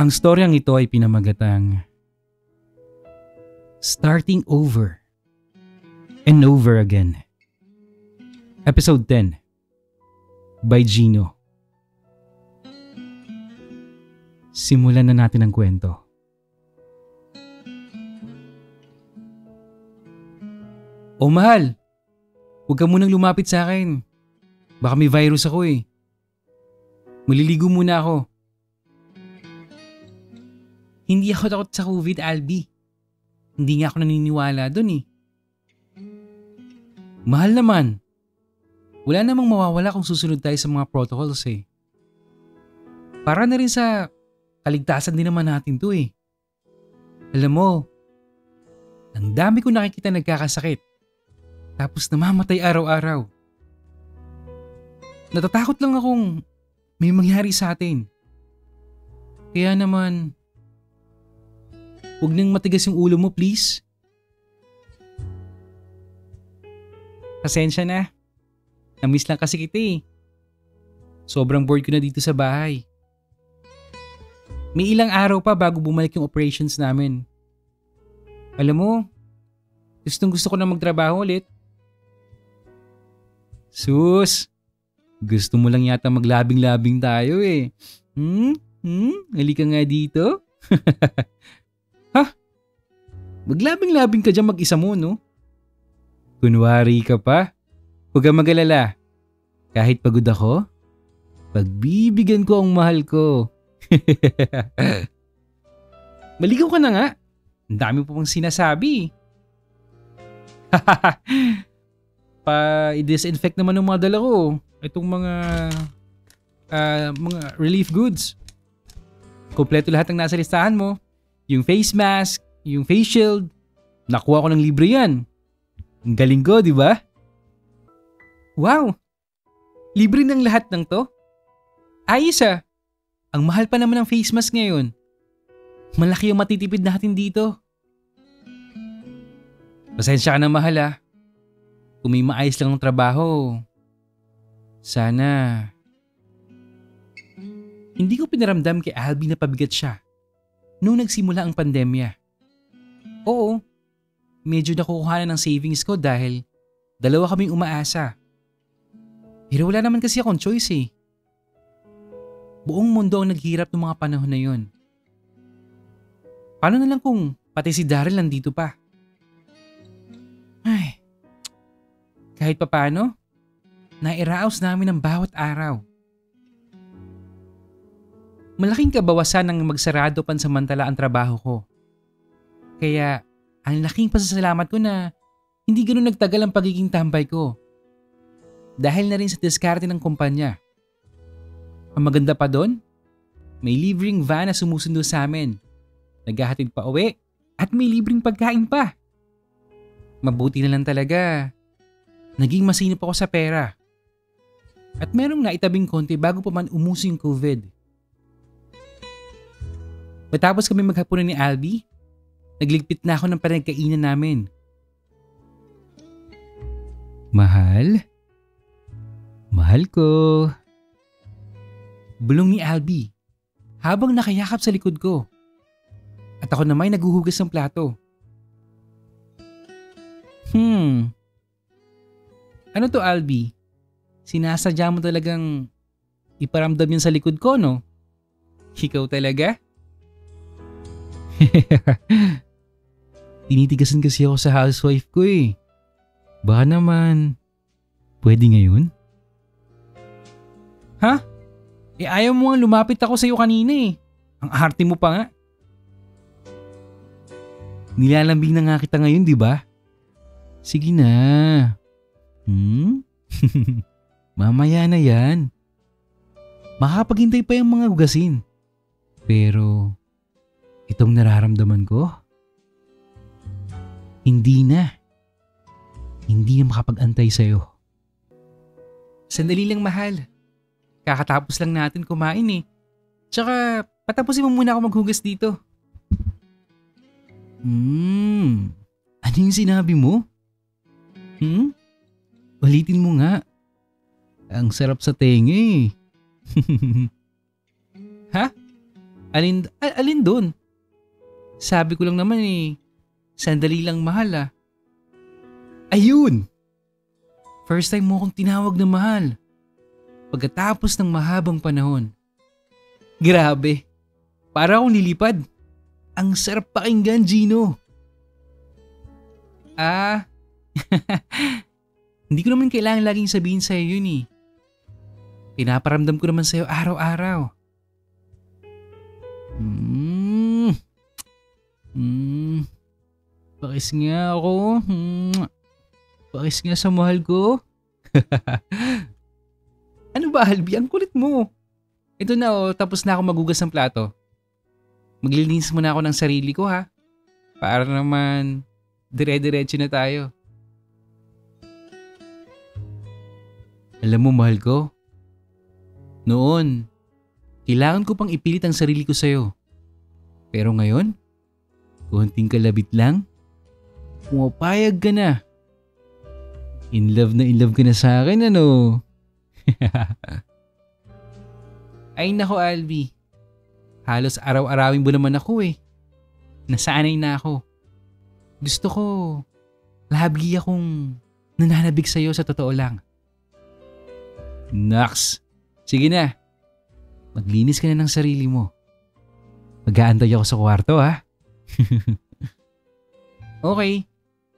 Ang storyang ito ay pinamagatang Starting Over and Over Again. Episode 10 by Gino. Simulan na natin ang kwento. Oh mahal, huwag ka munang lumapit sa akin. Baka may virus ako eh. Maliligo muna ako. Hindi ako takot sa COVID, Albi. Hindi nga ako naniniwala dun eh. Mahal naman. Wala namang mawawala kung susunod tayo sa mga protocols eh. Para na rin sa kaligtasan din naman natin to eh. Alam mo, ang dami ko nakikita nagkakasakit. Tapos namamatay araw-araw. Natatakot lang akong may mangyari sa atin. Kaya naman, huwag nang matigas yung ulo mo, please. Pasensya na. Namiss lang kasi kita eh. Sobrang bored ko na dito sa bahay. May ilang araw pa bago bumalik yung operations namin. Alam mo, gusto ko na magtrabaho ulit. Sus, gusto mo lang yata maglabing-labing tayo eh. Halika nga dito. Ha? Maglabing-labing ka dyan mag-isa mo, no? Kunwari ka pa. Huwag kang mag-alala. Kahit pagod ako, pagbibigyan ko ang mahal ko. Maligaw ka na nga. Ang dami po pang sinasabi. Pa-disinfect naman ng mga dala ko. Itong mga relief goods. Kompleto lahat ng nasa listahan mo. Yung face mask, yung face shield. Nakuha ko ng libre yan. Ang galing ko, di ba? Wow! Libre ng lahat ng to? Ayos ah! Ang mahal pa naman ng face mask ngayon. Malaki yung matitipid natin dito. Pasensya ka na mahal ah. Kung may maayos lang ng trabaho, sana. Hindi ko pinaramdam kay Albi na pabigat siya noong nagsimula ang pandemya. Oo, medyo nakukuhanan ng savings ko dahil dalawa kaming umaasa. Pero wala naman kasi akong choice eh. Buong mundo ang naghirap ng mga panahon na yun. Paano na lang kung pati si Daryl nandito pa? Ay, kahit papano, nairaos namin ang bawat araw. Malaking kabawasan ng magsarado pansamantala ang trabaho ko. Kaya ang laking pasasalamat ko na hindi ganoon nagtagal ang pagiging tambay ko. Dahil na rin sa diskarte ng kumpanya. Ang maganda pa doon, may libreng van na sumusundo sa amin. Naghahatid pa uwi at may libreng pagkain pa. Mabuti na lang talaga. Naging masinop ako sa pera. At merong naitabing konti bago pa man umuso yung COVID. Matapos kami maghapunan ni Albi, nagligpit na ako ng panagkainan namin. Mahal? Mahal ko. Bulong ni Albi habang nakayakap sa likod ko. At ako naman ay naguhugas ng plato. Ano to Albi? Sinasadya mo talagang iparamdam yan sa likod ko, no? Ikaw talaga? Tinitigasan kasi ako sa housewife ko eh. Baka naman, pwede ngayon? Ha? Ayaw mo nga lumapit ako sa iyo kanina eh. Ang arte mo pa nga. Nilalambing na nga kita ngayon, di ba? Sige na. Mamaya na yan. Makapaghintay pa yung mga hugasin. Pero, itong nararamdaman ko, hindi na makapag-antay sa'yo. Sandali lang mahal. Kakatapos lang natin kumain eh. Tsaka patapusin mo muna ako maghugas dito. Ano yung sinabi mo? Ulitin mo nga. Ang sarap sa tenga eh. Ha? Alin dun? Sabi ko lang naman sandali lang mahal ah. Ayun! First time mo akong tinawag na mahal. Pagkatapos ng mahabang panahon. Grabe. Para akong lilipad. Ang sarap pakinggan, Gino. Ah, hindi ko naman kailangan laging sabihin sa'yo yun eh. Pinaparamdam ko naman sa'yo araw-araw. Pakis nga ako. Pakis nga sa mahal ko. Ano ba, Albi? Ang kulit mo. Ito na tapos na ako magugas ng plato. Maglilinis muna ako ng sarili ko ha. Para naman dire-diretso na tayo. Alam mo mahal ko, noon, kailangan ko pang ipilit ang sarili ko sa'yo. Pero ngayon, konting kalabit lang, pumapayag ka na. In love ka na sa akin ano. Ay nako Albi, halos araw-arawin mo naman ako eh. Nasanay na ako. Gusto ko, lagi akong nananabik sa'yo sa totoo lang. Naks, sige na. Maglinis ka na ng sarili mo. Mag-aantay ako sa kwarto ha. Okay,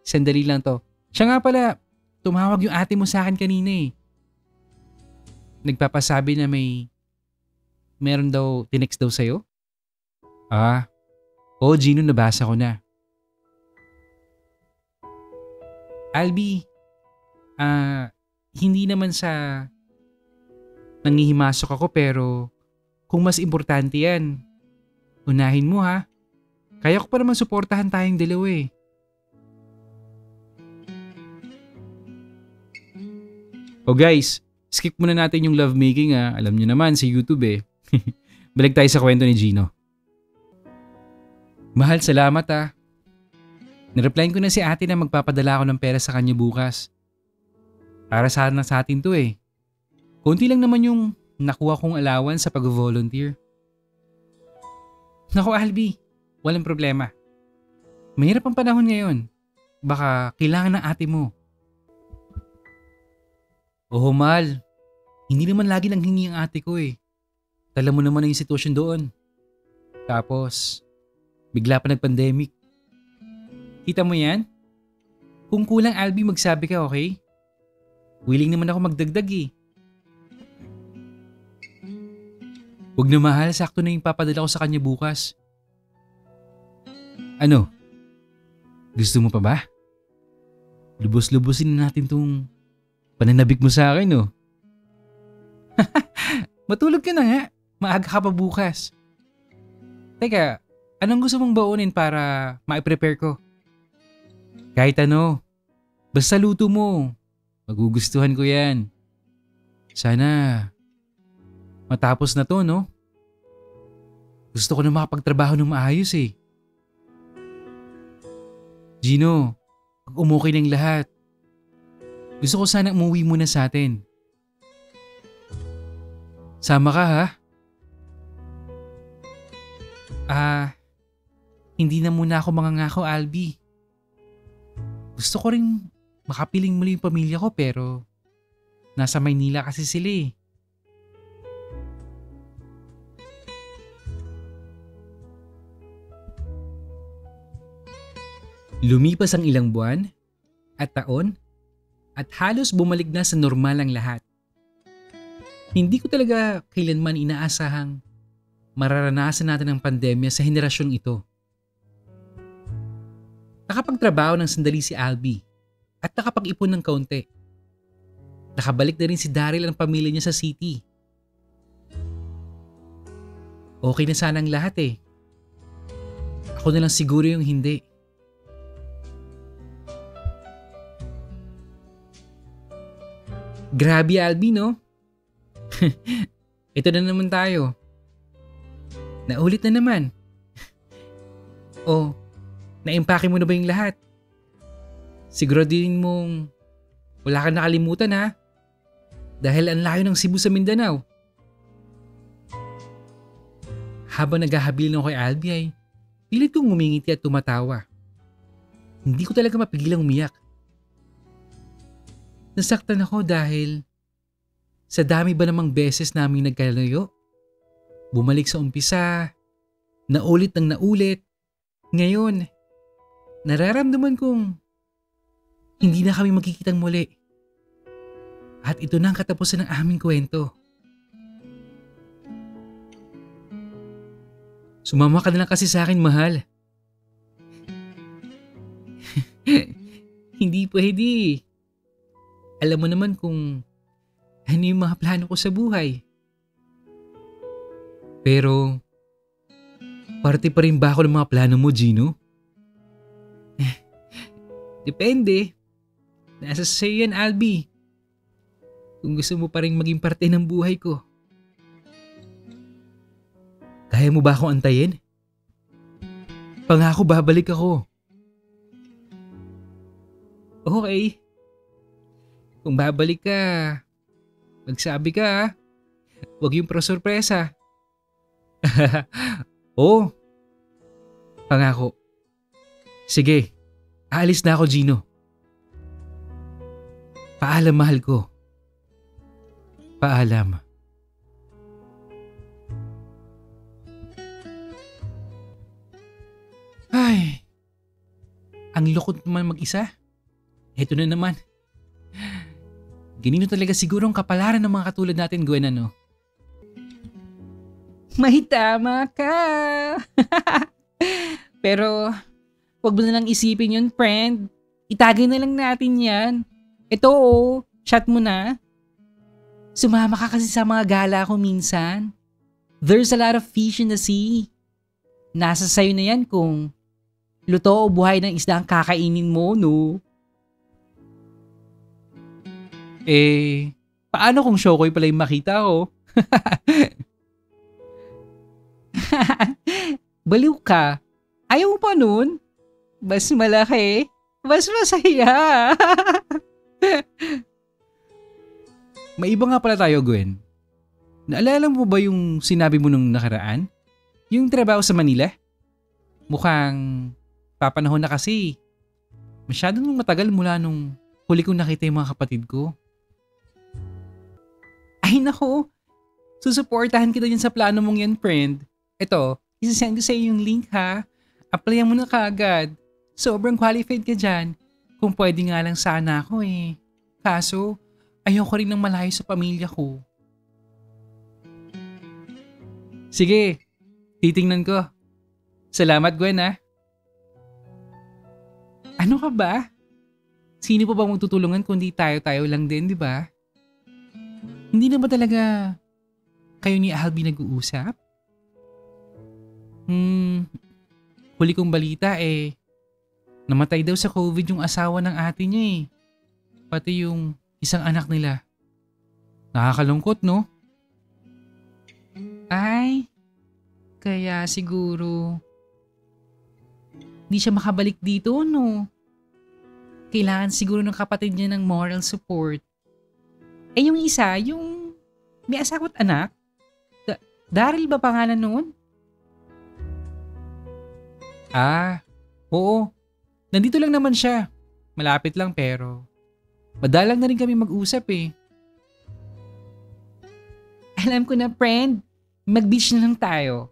sandali lang to. Siya nga pala, tumawag yung ate mo sa akin kanina eh. Nagpapasabi na meron daw, tinext daw sa'yo? Gino, nabasa ko na. Albi, hindi naman sa nangihimasok ako pero kung mas importante yan, unahin mo ha. Kaya ko pa naman suportahan tayong dalawa eh. Guys, skip muna natin yung lovemaking ha. Alam niyo naman si YouTube eh. Balik tayo sa kwento ni Gino. Mahal, salamat ha. Nireplyan ko na si ate na magpapadala ako ng pera sa kanya bukas. Para sana sa atin to eh. Konti lang naman yung nakuha kong allowance sa pag-volunteer. Naku Albi, walang problema. Mahirap ang panahon ngayon. Baka kailangan ng ate mo. Oo mahal, hindi naman lagi nang hingi ang ate ko eh. Tala mo naman na yung sitwasyon doon. Tapos, bigla pa nag-pandemic. Kita mo yan? Kung kulang Albi magsabi ka okay? Willing naman ako magdagdag eh. Huwag na mahal, sakto na yung papadala ko sa kanya bukas. Ano? Gusto mo pa ba? Lubos-lubusin na natin tong pananabik mo sa akin oh. Matulog ka na nga. Maaga ka pa bukas. Teka, anong gusto mong baunin para ma-prepare ko? Kahit ano. Basta luto mo. Magugustuhan ko yan. Sana matapos na to, no? Gusto ko na makapagtrabaho ng maayos eh. Gino, pag umukay ng lahat, gusto ko sana umuwi muna sa atin. Sama ka ha? Hindi na muna ako mangangako, Albi. Gusto ko rin makapiling muli yung pamilya ko pero nasa Maynila kasi sila eh. Lumipas ang ilang buwan at taon at halos bumalik na sa normal ang lahat. Hindi ko talaga kailanman inaasahang mararanasan natin ang pandemya sa henerasyong ito. Nakapagtrabaho ng sandali si Albi at nakapag-ipon ng kaunti. Nakabalik na rin si Daryl ang pamilya niya sa city. Okay na sana ang lahat eh. Ako na lang siguro yung hindi. Grabe Albi no? Ito na naman tayo. Naulit na naman. Na-impake mo na ba yung lahat? Siguraduhin mong wala kang nakalimutan ha? Dahil ang layo ng Cebu sa Mindanao. Habang naghahabilin ako kay Albi ay pilit kong ngumingiti at tumatawa. Hindi ko talaga mapigilang umiyak. Nasaktan ako dahil sa dami ba namang beses namin nagkalayo? Bumalik sa umpisa, naulit ng naulit. Ngayon, nararamdaman kong hindi na kami magkikitang muli. At ito na ang katapusan ng aming kwento. Sumama ka na lang kasi sa akin, mahal. Hindi pwede. Alam mo naman kung ano yung mga plano ko sa buhay. Pero, parte pa rin ba ako ng mga plano mo, Gino? Depende. Nasa sa'yo yan, Albi. Kung gusto mo pa rin maging parte ng buhay ko. Kaya mo ba akong antayin? Pangako babalik ako. Okay. Kung babalik ka, magsabi ka ha. Huwag yung pro-sorpresa. Oo. Pangako. Sige, aalis na ako, Gino. Paalam, mahal ko. Paalam. Ay, ang lungkot naman mag-isa. Heto na naman. Ganito talaga siguro ang kapalaran ng mga katulad natin, Gwen, ano? May tama ka. Pero, wag mo na lang isipin yun, friend. Itagay na lang natin yan. Ito chat mo na. Sumama ka kasi sa mga gala ko minsan. There's a lot of fish in the sea. Nasa sayo na yan kung luto o buhay ng isda ang kakainin mo, no? Paano kung Shokoy pala yung makita ko? Baliw ka. Ayaw mo pa nun? Mas malaki. Mas masaya. May iba nga pala tayo, Gwen. Naalala mo ba yung sinabi mo nung nakaraan? Yung trabaho sa Manila? Mukhang papanahon na kasi. Masyadong matagal mula nung huli kong nakita yung mga kapatid ko. Ay nako, susuportahan kita dyan sa plano mong yan, friend. Ito, isasend ko sa iyo yung link ha. Applyan mo na kaagad. Sobrang qualified ka dyan. Kung pwede nga lang sana ako eh. Kaso, ayoko rin ng malayo sa pamilya ko. Sige, titingnan ko. Salamat, Gwen ha. Ano ka ba? Sino pa ba magtutulungan kundi tayo-tayo lang din, di ba? Hindi na ba talaga kayo ni Albi nag-uusap? Huli kong balita namatay daw sa COVID yung asawa ng ate niya eh. Pati yung isang anak nila. Nakakalungkot, no? Ay, kaya siguro hindi siya makabalik dito, no? Kailangan siguro ng kapatid niya ng moral support. Yung isa, yung may asawa at anak? Daryl ba pangalan noon? Oo. Nandito lang naman siya. Malapit lang pero madalang na rin kami mag-usap eh. Alam ko na, friend. Mag-beach na lang tayo.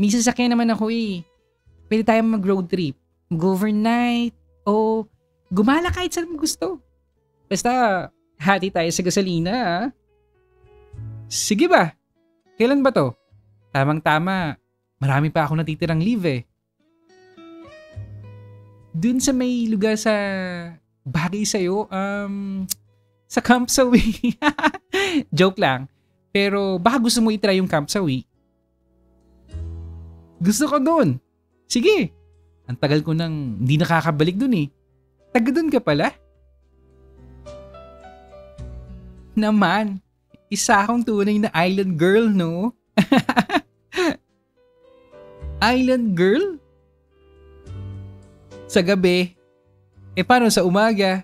May sasakyan naman ako eh. Pwede tayo mag-road trip. Mag-overnight. O gumala kahit saan mo gusto. Basta hati tayo sa gasolina ha. Sige ba? Kailan ba to? Tamang-tama. Marami pa ako natitirang leave eh. Dun sa may lugar sa bagay sa'yo, sa Camp Sawi. Joke lang. Pero baka gusto mo itry yung Camp Sawi. Gusto ko dun. Sige. Ang tagal ko nang hindi nakakabalik dun eh. Taga dun ka pala? Naman, isa akong tunay na island girl, no? Island girl? Sa gabi? Paano sa umaga?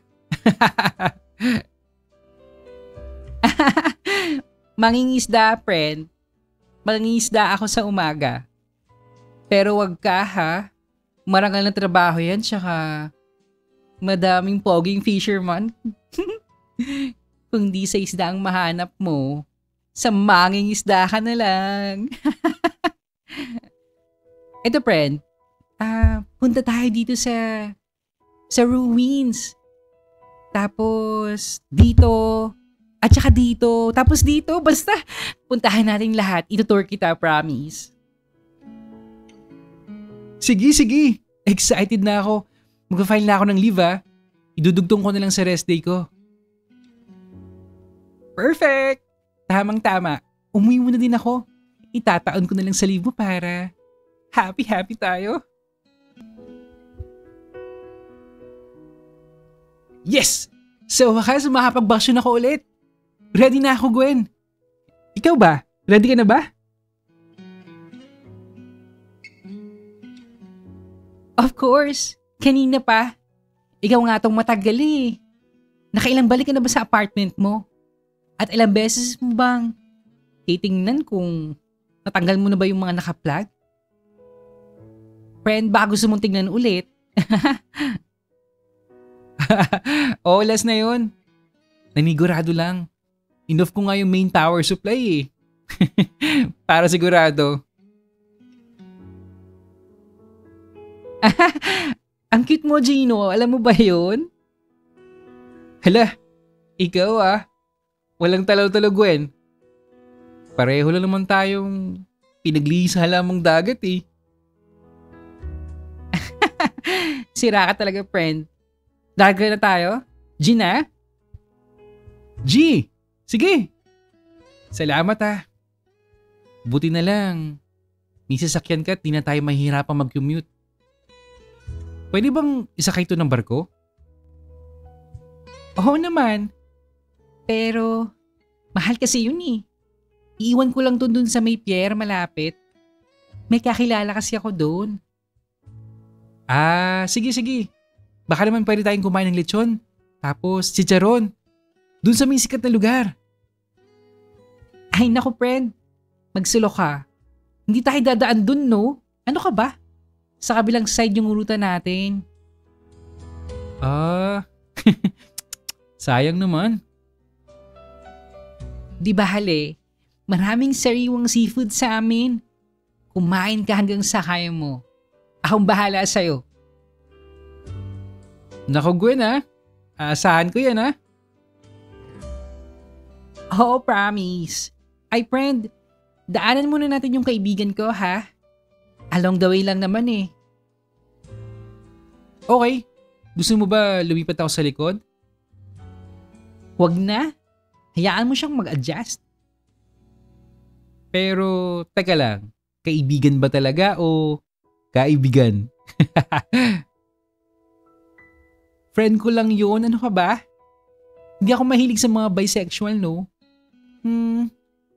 Mangingisda, friend. Mangingisda ako sa umaga. Pero wag ka ha. Marangal na trabaho yan tsaka madaming poging fisherman. Kung di sa isda ang mahanap mo, sa manging isda ka na lang. Eto friend, punta tayo dito sa ruins. Tapos dito, at saka dito, tapos dito, basta puntahan natin lahat. Itutour kita, promise. Sige. Excited na ako. Mag-file na ako ng leave Idudugtong ko na lang sa rest day ko. Perfect! Tamang-tama. Umuwi muna din ako. Itataon ko na lang sa leave mo para happy tayo. Yes! Sa wakas, makapag-vacation ako ulit. Ready na ako, Gwen. Ikaw ba? Ready ka na ba? Of course. Kanina pa. Ikaw nga tong matagal eh. Nakailang balik ka na ba sa apartment mo? At ilang beses mo bang titingnan kung natanggal mo na ba yung mga naka-plug? Friend, baka gusto mong tingnan ulit. Oo, last na yun. Nanigurado lang. Enough ko nga yung main power supply eh. Para sigurado. Ang cute mo, Gino. Alam mo ba yun? Hala, ikaw Walang talaw-talaw, Gwen. Pareho lang naman tayong pinaglihi sa halamang dagat eh. Sira ka talaga, friend. Dagat na tayo? G na? G! Sige! Salamat Buti na lang. May sasakyan ka at di na tayo mahihirapang mag-commute. Pwede bang isakay ito ng barko? Oo naman. Pero, mahal kasi yun eh. Iiwan ko lang dun sa may pier malapit. May kakilala kasi ako doon. Sige. Baka naman pwede tayong kumain ng lechon. Tapos, chicharon. Dun sa may sikat na lugar. Ay naku friend. Magsulo ka. Hindi tayo dadaan dun no? Ano ka ba? Sa kabilang side yung ruta natin. Sayang naman. Di ba hali? Maraming sariwang seafood sa amin. Kumain ka hanggang sa kaya mo. Akong bahala sa'yo. Naku Gwen Asahan ko yan Oo, promise. Ay friend, daanan muna natin yung kaibigan ko ha. Along the way lang naman eh. Okay. Gusto mo ba lumipat ako sa likod? Huwag na. Hayaan mo siyang mag-adjust. Pero, teka lang. Kaibigan ba talaga o kaibigan? Friend ko lang yun. Ano ka ba? Hindi ako mahilig sa mga bisexual, no?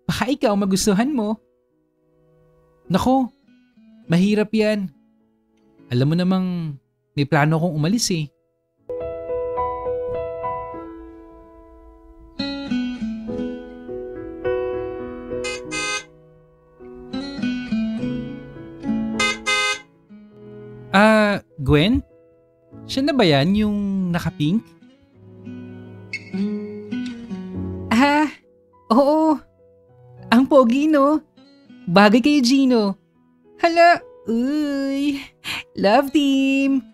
Baka ikaw magustuhan mo. Nako, mahirap yan. Alam mo namang may plano akong umalis eh. Gwen? Siya na ba yan yung naka-pink? Oo. Ang pogi no? Bagay kayo Gino. Hala, uy. Love team.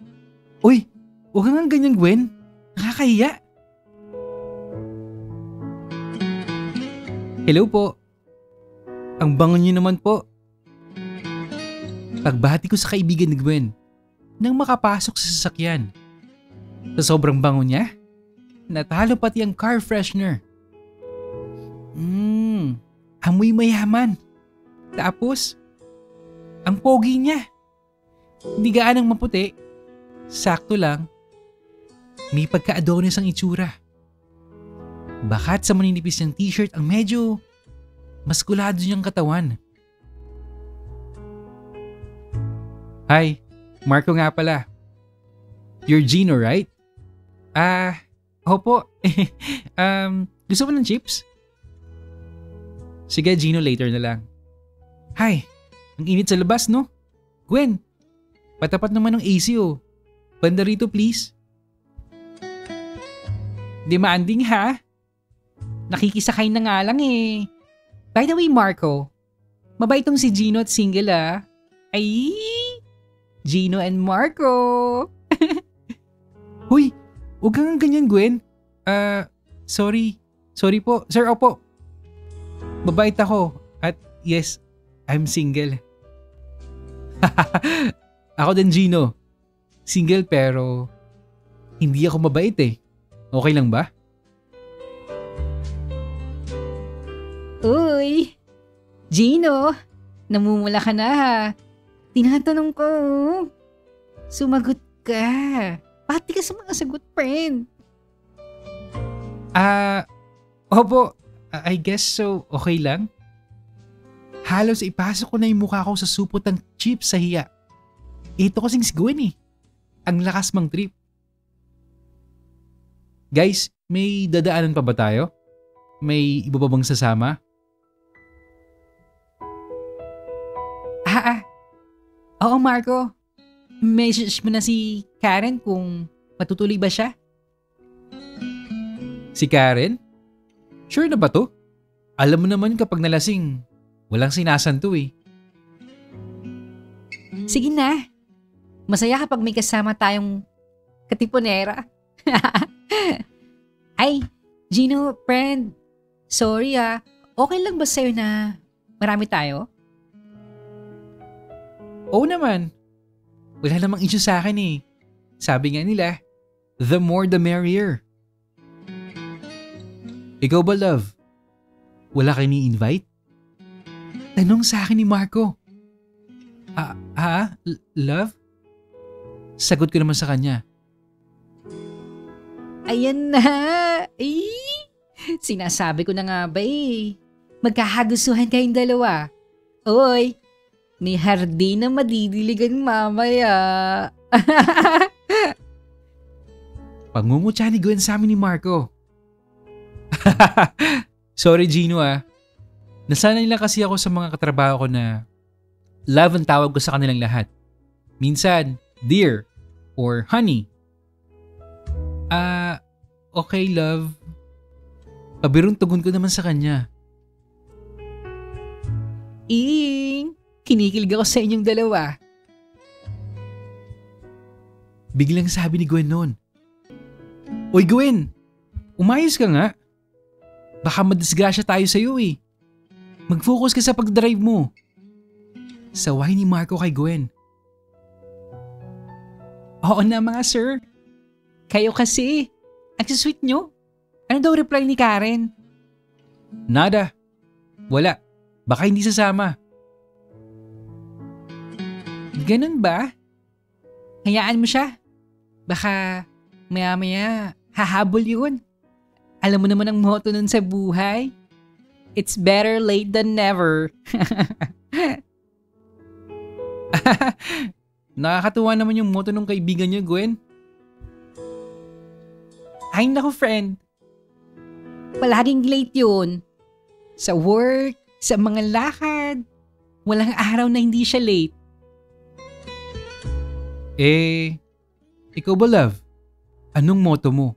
Uy, huwag kang ganyan Gwen. Nakakahiya. Hello po. Ang bango niyo naman po. Pagbati ko sa kaibigan ni Gwen nang makapasok sa sasakyan. Sa sobrang bango niya, natalo pati ang car freshener. Amoy mayaman. Tapos, ang pogi niya. Hindi gaanang maputi. Sakto lang. May pagka-Adonis ang itsura. Bakat sa maninipis niyang t-shirt ang medyo maskulado niyang katawan. Hi, Marco nga pala. You're Gino, right? Opo. Gusto mo ng chips? Sige, Gino, later na lang. Hay, ang init sa labas no? Gwen, patapat naman ng AC oh. Banda rito please. Demanding ha? Nakikisakay na nga lang eh. By the way Marco, mabait tong si Gino at single ah. Ay, Gino and Marco. Huy, huwag kang ganyan Gwen. Sorry. Sorry po. Sir, opo. Mabait ako. At yes, I'm single. Ako din Gino. Single pero hindi ako mabait eh. Okay lang ba? Uy, Gino, namumula ka na ha. Tinatanong ko. Sumagot ka. Pati ka sa mga sagot, friend. Opo. I guess so. Okay lang. Halos ipasok ko na yung mukha ko sa supot ng chips sa hiya. Ito kasing si Gwen eh. Ang lakas mang trip. Guys, may dadaanan pa ba tayo? May iba pa bang sasama? Oo Marco. Message mo na si Karen kung matutuloy ba siya? Si Karen? Sure na ba to? Alam mo naman kapag nalasing, walang sinasanto eh. Sige na. Masaya kapag may kasama tayong katipunera. Ay, Gino, friend. Sorry ah. Okay lang ba sa'yo na marami tayo? Oo naman. Wala namang issue sa akin eh. Sabi nga nila, the more the merrier. Ikaw ba, love? Wala kayo ni-invite? Tanong sa akin ni Marco. Love? Sagot ko naman sa kanya. Ayan na. Sinasabi ko na nga ba eh. Magkakagustuhan kayong dalawa. Oy, may hardin na madidiligan mamaya. Pangungutya ni Gwen sa amin ni Marco. Sorry Gino ah. Nasanay lang kasi ako sa mga katrabaho ko na love ang tawag ko sa kanilang lahat. Minsan, dear or honey. Okay love. Pabirong tugon ko naman sa kanya. Kinikilig ako sa inyong dalawa. Biglang sabi ni Gwen noon. Oy Gwen, umayos ka nga. Baka madisgrasya tayo sa'yo eh. Mag-focus ka sa pag-drive mo. Saway ni Marco kay Gwen. Oo na mga sir. Kayo kasi. Ang sweet nyo. Ano daw reply ni Karen? Nada. Wala. Baka hindi sasama. Ganun ba? Hayaan mo siya. Baka maya-maya hahabol yun. Alam mo naman ang motto nun sa buhay. It's better late than never. Nakakatuwa naman yung motto ng kaibigan niyo, Gwen. Ay naku friend. Palaging late yun. Sa work, sa mga lakad. Walang araw na hindi siya late. Ikaw ba love? Anong motto mo?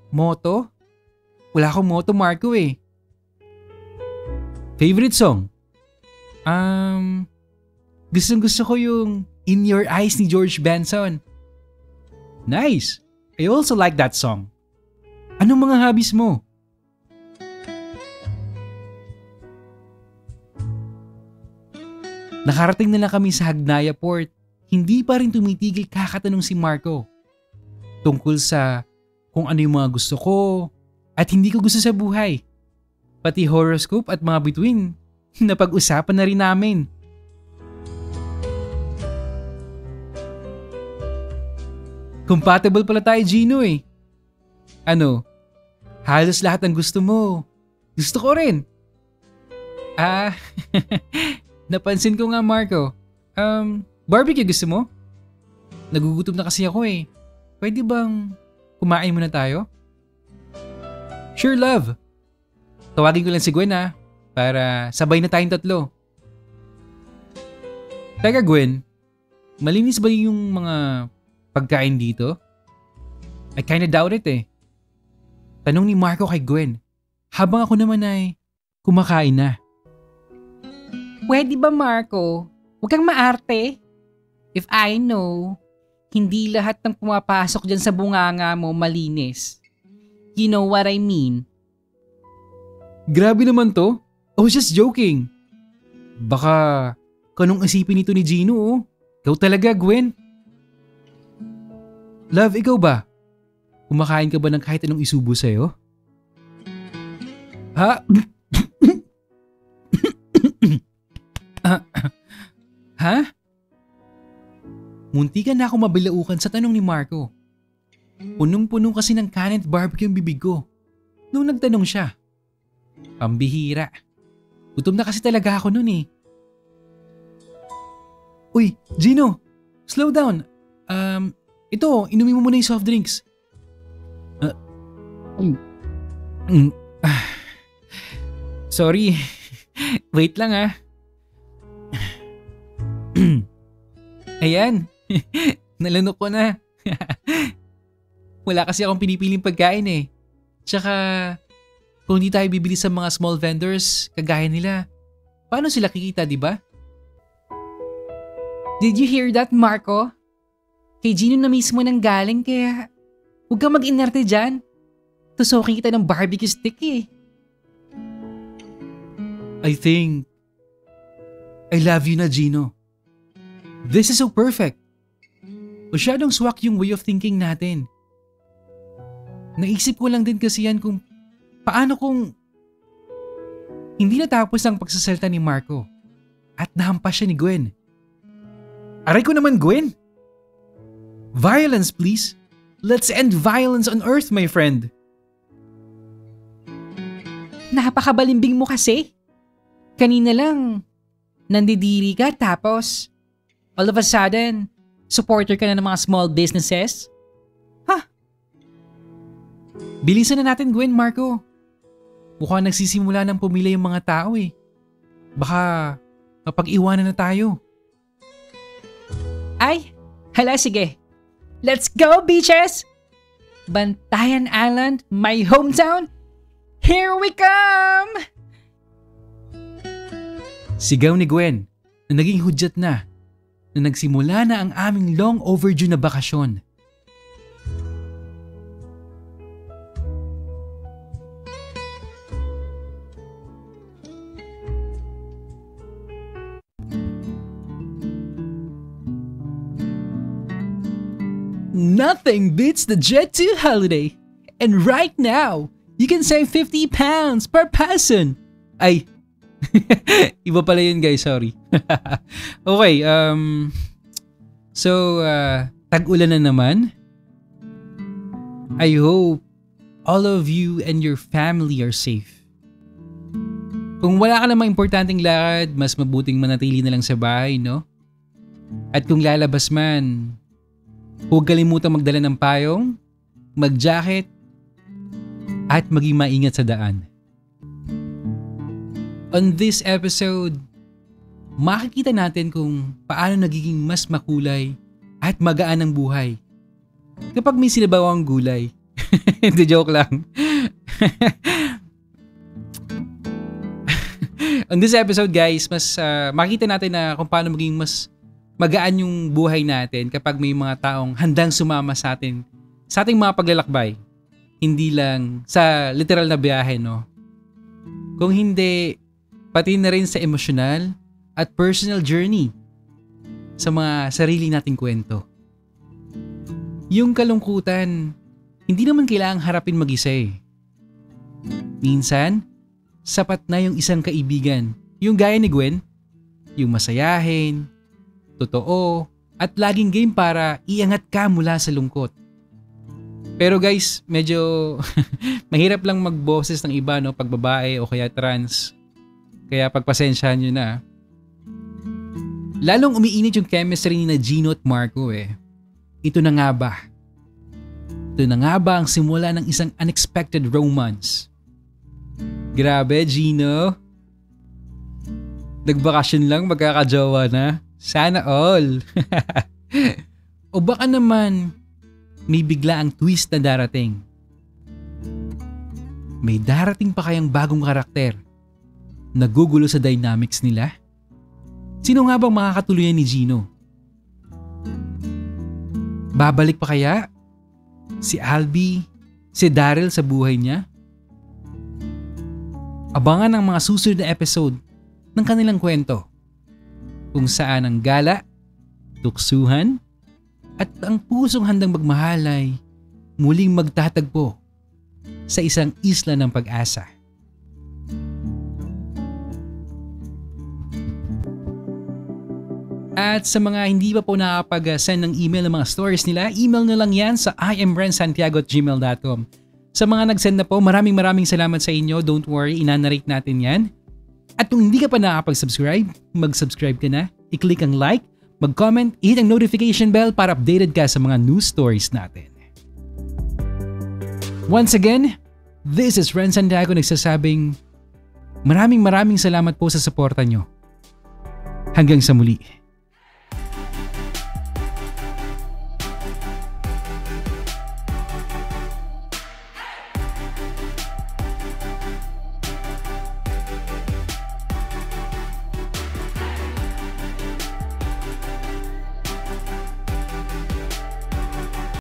Motto? Wala akong motto Marco eh. Favorite song? Gustong-gusto ko yung In Your Eyes ni George Benson. Nice! I also like that song. Anong mga hobbies mo? Nakarating na lang kami sa Hagnaya Port. Hindi pa rin tumitigil kakatanong si Marco. Tungkol sa kung ano yung mga gusto ko at hindi ko gusto sa buhay. Pati horoscope at mga bituin. Napag-usapan na rin namin. Compatible pala tayo Gino eh. Ano? Halos lahat ng gusto mo. Gusto ko rin. Napansin ko nga Marco. Barbecue gusto mo? Nagugutom na kasi ako eh. Pwede bang kumain muna tayo? Sure love. Tawagin ko lang si Gwen ah. para sabay na tayong tatlo. Teka Gwen, malinis ba yung mga pagkain dito? I kinda doubt it eh. Tanong ni Marco kay Gwen, habang ako naman ay kumakain na. Pwede ba Marco? Huwag kang maarte. If I know, hindi lahat ng pumapasok dyan sa bunganga mo malinis. You know what I mean? Grabe naman to. I was just joking. Baka kanong isipin nito ni Gino oh. Ikaw talaga Gwen. Love, ikaw ba? Kumakain ka ba ng kahit anong isubo sa'yo? Ha? Ha? Munti ka na ako mabilaukan sa tanong ni Marco. Punong-puno kasi ng canned barbecue ang bibig ko nung nagtanong siya. Pambihira. Gutom na kasi talaga ako nun eh. Uy, Gino, slow down. Ito, inumin mo muna yung soft drinks. Sorry. Wait lang ah. Ayan. Nalanok ko na. Wala kasi akong pinipiling pagkain eh. Tsaka, kung hindi tayo bibili sa mga small vendors, kagaya nila, paano sila kikita, di ba? Did you hear that, Marco? Kay Gino na mismo nang galing kaya huwag kang mag-inerte dyan. Tusukin kita ng barbecue stick eh. I think I love you na, Gino. This is so perfect. Masyadong swak yung way of thinking natin. Naisip ko lang din kasi yan kung paano kung hindi natapos ang pagsasalita ni Marco at nahampas siya ni Gwen. Aray ko naman, Gwen! Violence, please. Let's end violence on Earth, my friend. Napakabalimbing mo kasi. Kanina lang, nandidiri ka tapos all of a sudden, supporter ka na ng mga small businesses? Bilisan na natin, Gwen, Marco. Mukhang nagsisimula ng pumila yung mga tao eh. Baka mapag-iwanan na tayo. Ay, hala sige. Let's go, beaches! Bantayan Island, my hometown. Here we come! Sigaw ni Gwen na naging hudyat na nagsimula na ang aming long overdue na bakasyon. Nothing beats the Jet2 holiday. And right now, you can save 50 pounds per person. Ay, iba pala yun guys, sorry. Okay, tag-ulan na naman. I hope all of you and your family are safe. Kung wala ka namang importanteng lakad, mas mabuting manatili na lang sa bahay, no? At kung lalabas man, huwag kalimutang magdala ng payong, mag-jacket, at maging maingat sa daan. On this episode, makikita natin kung paano nagiging mas makulay at magaan ang buhay kapag may sinabawang gulay. Hindi, joke lang. On this episode guys, mas makikita natin na kung paano maging mas magaan yung buhay natin kapag may mga taong handang sumama sa atin sa ating mga paglalakbay. Hindi lang sa literal na biyahe, no? Kung hindi, pati na rin sa emosyonal at personal journey sa mga sarili nating kwento. Yung kalungkutan, hindi naman kailangang harapin mag-isa eh. Minsan, sapat na yung isang kaibigan, yung gaya ni Gwen, yung masayahin, totoo, at laging game para iangat ka mula sa lungkot. Pero guys, medyo mahirap lang magboses ng iba, no? Pag babae o kaya trans. Kaya pagpasensyahan nyo na. Lalong umiinit yung chemistry ni na Gino at Marco eh. Ito na nga ba? Ito na nga ba ang simula ng isang unexpected romance? Grabe, Gino. Nagbakasyon lang magkakajowa na. Sana all. O baka naman may bigla ang twist na darating. May darating pa kayang bagong karakter. Nagugulo sa dynamics nila? Sino nga bang makakatuluyan ni Gino? Babalik pa kaya si Albie, si Daryl sa buhay niya? Abangan ang mga susunod na episode ng kanilang kwento, kung saan ang gala, tuksuhan, at ang pusong handang magmahalay muling magtatagpo sa isang isla ng pag-asa. At sa mga hindi pa po nakapag-send ng email ng mga stories nila, email na lang yan sa imrensantiago@gmail.com. Sa mga nag-send na po, maraming salamat sa inyo. Don't worry, inanarate natin yan. At kung hindi ka pa nakapag-subscribe, mag-subscribe ka na, i-click ang like, mag-comment, hit ang notification bell para updated ka sa mga news stories natin. Once again, this is Ren Santiago nagsasabing maraming salamat po sa suporta nyo. Hanggang sa muli.